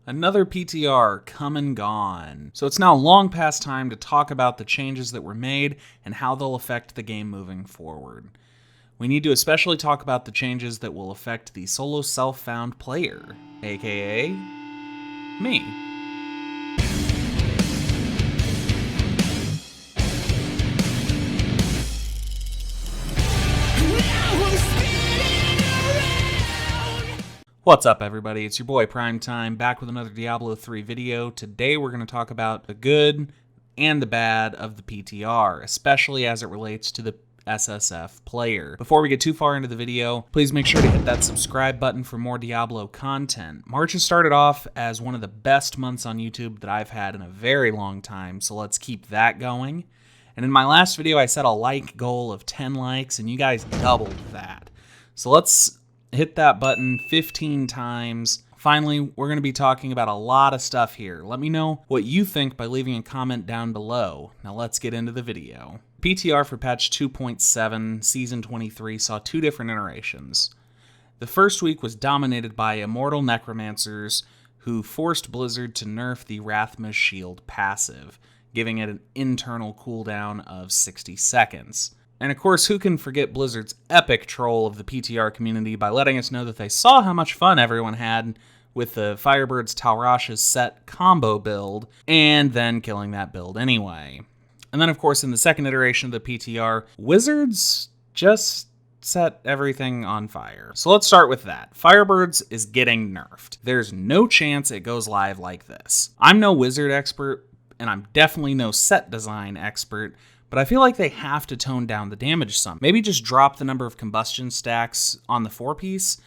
Another PTR come and gone. So it's now long past time to talk about the changes that were made and how they'll affect the game moving forward. We need to especially talk about the changes that will affect the solo self-found player, aka me. What's up, everybody? It's your boy Primetime, back with another Diablo 3 video. Today we're going to talk about the good and the bad of the PTR, especially as it relates to the SSF player. Before we get too far into the video, please make sure to hit that subscribe button for more Diablo content. March has started off as one of the best months on YouTube that I've had in a very long time, so let's keep that going. And in my last video, I set a like goal of 10 likes, and you guys doubled that. So let's hit that button 15 times. Finally, we're going to be talking about a lot of stuff here. Let me know what you think by leaving a comment down below. Now let's get into the video. PTR for patch 2.7 season 23 saw two different iterations. The first week was dominated by immortal necromancers who forced Blizzard to nerf the Rathma's Shield passive, giving it an internal cooldown of 60 seconds. And of course, who can forget Blizzard's epic troll of the PTR community by letting us know that they saw how much fun everyone had with the Firebird's Talrash's set combo build, and then killing that build anyway. And then of course, in the second iteration of the PTR, Wizards just set everything on fire. So let's start with that. Firebirds is getting nerfed. There's no chance it goes live like this. I'm no Wizard expert, and I'm definitely no set design expert, but I feel like they have to tone down the damage some. Maybe just drop the number of combustion stacks on the 4-piece,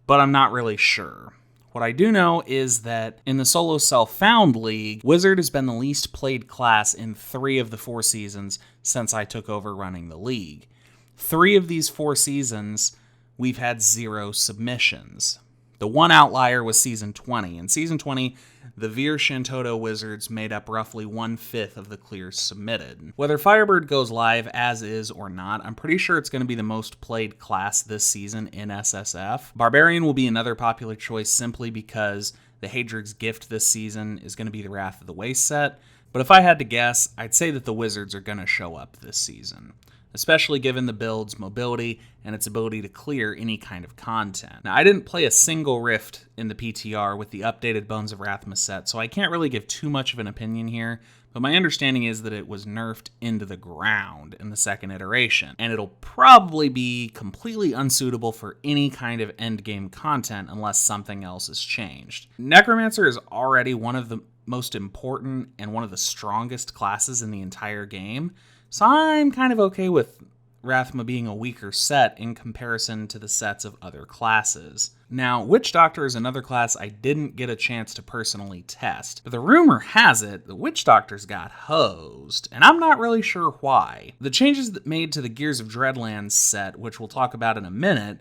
but I'm not really sure. What I do know is that in the solo self-found league, Wizard has been the least played class in 3 of the 4 seasons since I took over running the league. 3 of these 4 seasons, we've had 0 submissions. The one outlier was Season 20. In Season 20, the Vir Shantoto Wizards made up roughly 1/5 of the clears submitted. Whether Firebird goes live as is or not, I'm pretty sure it's going to be the most played class this season in SSF. Barbarian will be another popular choice simply because the Hadrig's gift this season is going to be the Wrath of the Waste set, but if I had to guess, I'd say that the Wizards are going to show up this season, especially given the build's mobility and its ability to clear any kind of content. Now, I didn't play a single rift in the PTR with the updated Bones of Rathma set, so I can't really give too much of an opinion here, but my understanding is that it was nerfed into the ground in the second iteration, and it'll probably be completely unsuitable for any kind of endgame content unless something else is changed. Necromancer is already one of the most important and one of the strongest classes in the entire game, so I'm kind of okay with Rathma being a weaker set in comparison to the sets of other classes. Now, Witch Doctor is another class I didn't get a chance to personally test, but the rumor has it the Witch Doctors got hosed, and I'm not really sure why. The changes that made to the Gears of Dreadlands set, which we'll talk about in a minute,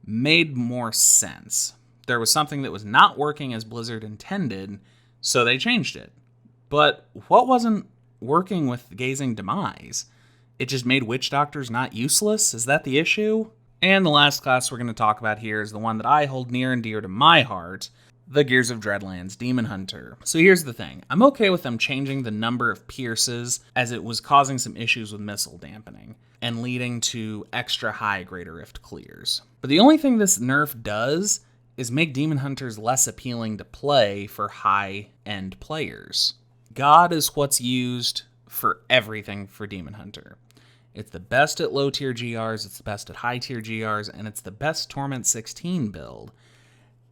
made more sense. There was something that was not working as Blizzard intended, so they changed it. But what wasn't working with Gazing Demise? It just made Witch Doctors not useless? Is that the issue? And the last class we're going to talk about here is the one that I hold near and dear to my heart, the Gears of Dreadlands Demon Hunter. So here's the thing. I'm okay with them changing the number of pierces as it was causing some issues with missile dampening and leading to extra high Greater Rift clears. But the only thing this nerf does is make Demon Hunters less appealing to play for high-end players. God is what's used for everything for Demon Hunter. It's the best at low-tier GRs, it's the best at high-tier GRs, and it's the best Torment 16 build.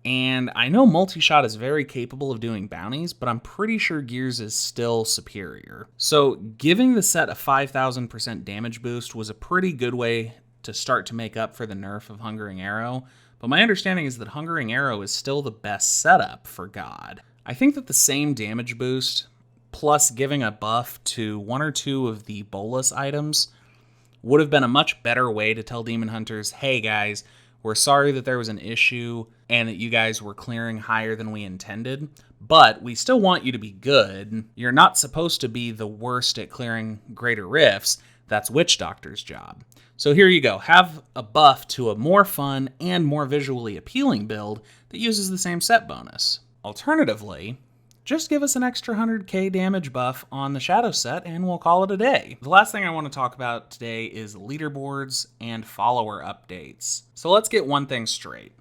And I know Multishot is very capable of doing bounties, but I'm pretty sure Gears is still superior. So giving the set a 5,000% damage boost was a pretty good way to start to make up for the nerf of Hungering Arrow, but my understanding is that Hungering Arrow is still the best setup for God. I think that the same damage boost, plus giving a buff to 1 or 2 of the bolus items, would have been a much better way to tell Demon Hunters, hey guys, we're sorry that there was an issue and that you guys were clearing higher than we intended, but we still want you to be good. You're not supposed to be the worst at clearing greater rifts. That's Witch Doctor's job. So here you go. Have a buff to a more fun and more visually appealing build that uses the same set bonus. Alternatively, just give us an extra 100k damage buff on the shadow set and we'll call it a day. The last thing I want to talk about today is leaderboards and follower updates. So let's get one thing straight.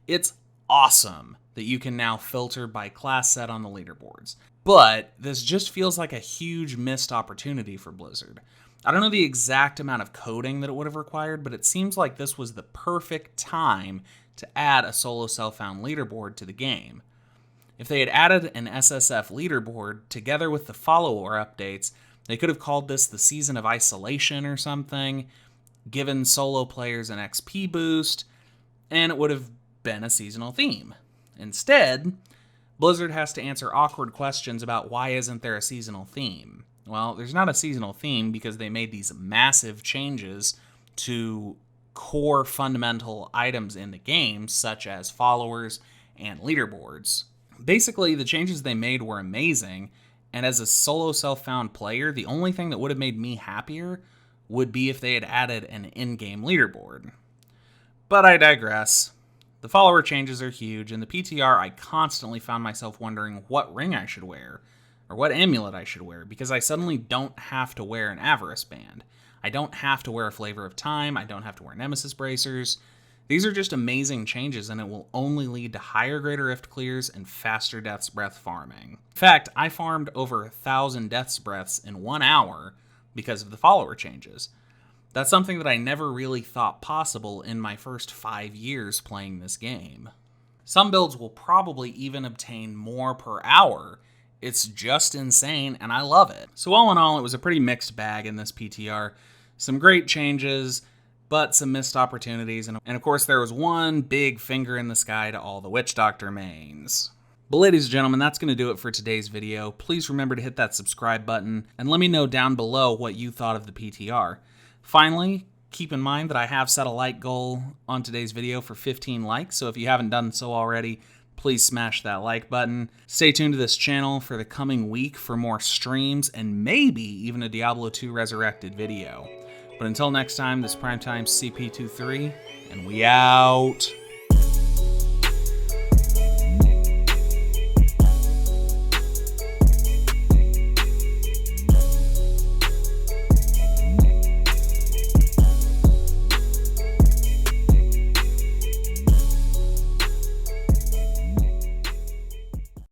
It's awesome that you can now filter by class set on the leaderboards, but this just feels like a huge missed opportunity for Blizzard. I don't know the exact amount of coding that it would have required, but it seems like this was the perfect time to add a solo self-found leaderboard to the game. If they had added an SSF leaderboard together with the follower updates, they could have called this the Season of Isolation or something, given solo players an XP boost, and it would have been a seasonal theme. Instead, Blizzard has to answer awkward questions about why isn't there a seasonal theme. Well, there's not a seasonal theme because they made these massive changes to core fundamental items in the game, such as followers and leaderboards. Basically, the changes they made were amazing, and as a solo self-found player, the only thing that would have made me happier would be if they had added an in-game leaderboard. But I digress. The follower changes are huge. In the PTR, I constantly found myself wondering what ring I should wear, or what amulet I should wear, because I suddenly don't have to wear an Avarice band. I don't have to wear a Flavor of Time, I don't have to wear Nemesis bracers. These are just amazing changes, and it will only lead to higher Greater Rift clears and faster Death's Breath farming. In fact, I farmed over 1,000 Death's Breaths in 1 hour because of the follower changes. That's something that I never really thought possible in my first 5 years playing this game. Some builds will probably even obtain more per hour. It's just insane, and I love it. So all in all, it was a pretty mixed bag in this PTR. Some great changes, but some missed opportunities, and of course there was one big finger in the sky to all the Witch Doctor mains. But ladies and gentlemen, that's going to do it for today's video. Please remember to hit that subscribe button, and let me know down below what you thought of the PTR. Finally, keep in mind that I have set a like goal on today's video for 15 likes, so if you haven't done so already, please smash that like button. Stay tuned to this channel for the coming week for more streams, and maybe even a Diablo 2 Resurrected video. But until next time, this is Primetime CP23, and we out.